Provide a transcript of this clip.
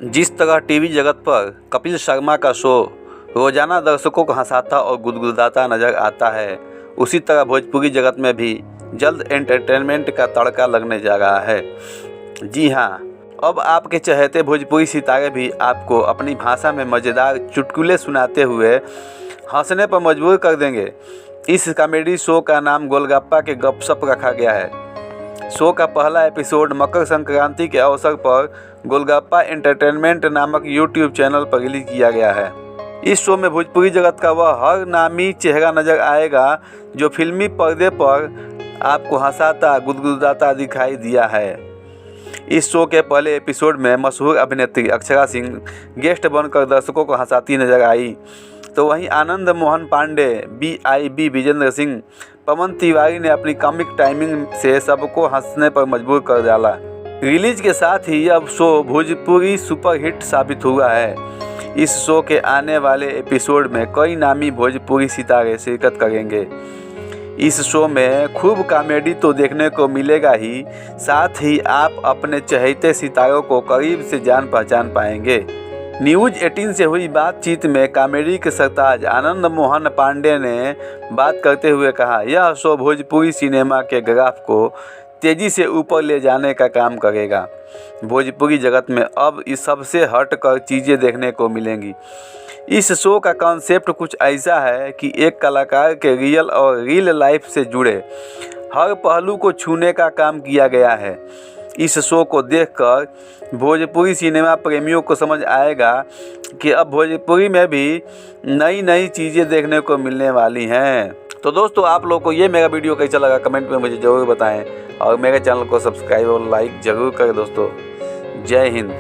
जिस तरह टीवी जगत पर कपिल शर्मा का शो रोजाना दर्शकों को हंसाता और गुदगुदाता नजर आता है, उसी तरह भोजपुरी जगत में भी जल्द एंटरटेनमेंट का तड़का लगने जा रहा है। जी हाँ, अब आपके चहेते भोजपुरी सितारे भी आपको अपनी भाषा में मज़ेदार चुटकुले सुनाते हुए हंसने पर मजबूर कर देंगे। इस कॉमेडी शो का नाम गोलगप्पा के गपशप रखा गया है। शो का पहला एपिसोड मकर संक्रांति के अवसर पर गोलगप्पा एंटरटेनमेंट नामक यूट्यूब चैनल पर रिलीज किया गया है। इस शो में भोजपुरी जगत का वह हर नामी चेहरा नजर आएगा जो फिल्मी पर्दे पर आपको हंसाता गुदगुदाता दिखाई दिया है। इस शो के पहले एपिसोड में मशहूर अभिनेत्री अक्षरा सिंह गेस्ट बनकर दर्शकों को हंसाती नजर आई, तो वहीं आनंद मोहन पांडे, BIB विजेंद्र सिंह, पवन तिवारी ने अपनी कॉमिक टाइमिंग से सबको हंसने पर मजबूर कर डाला। रिलीज के साथ ही अब शो भोजपुरी सुपरहिट साबित हुआ है। इस शो के आने वाले एपिसोड में कई नामी भोजपुरी सितारे शिरकत करेंगे। इस शो में खूब कॉमेडी तो देखने को मिलेगा ही, साथ ही आप अपने चहेते सितारों को करीब से जान पहचान पाएंगे। न्यूज़ 18 से हुई बातचीत में कॉमेडी के सरताज आनंद मोहन पांडे ने बात करते हुए कहा, यह शो भोजपुरी सिनेमा के ग्राफ को तेज़ी से ऊपर ले जाने का काम करेगा। भोजपुरी जगत में अब इस सबसे हट कर चीज़ें देखने को मिलेंगी। इस शो का कॉन्सेप्ट कुछ ऐसा है कि एक कलाकार के रियल और रियल लाइफ से जुड़े हर पहलू को छूने का काम किया गया है। इस शो को देखकर भोजपुरी सिनेमा प्रेमियों को समझ आएगा कि अब भोजपुरी में भी नई नई चीज़ें देखने को मिलने वाली हैं। तो दोस्तों, आप लोगों को ये मेरा वीडियो कैसा लगा कमेंट में मुझे ज़रूर बताएं और मेरे चैनल को सब्सक्राइब और लाइक ज़रूर करें दोस्तों। जय हिंद।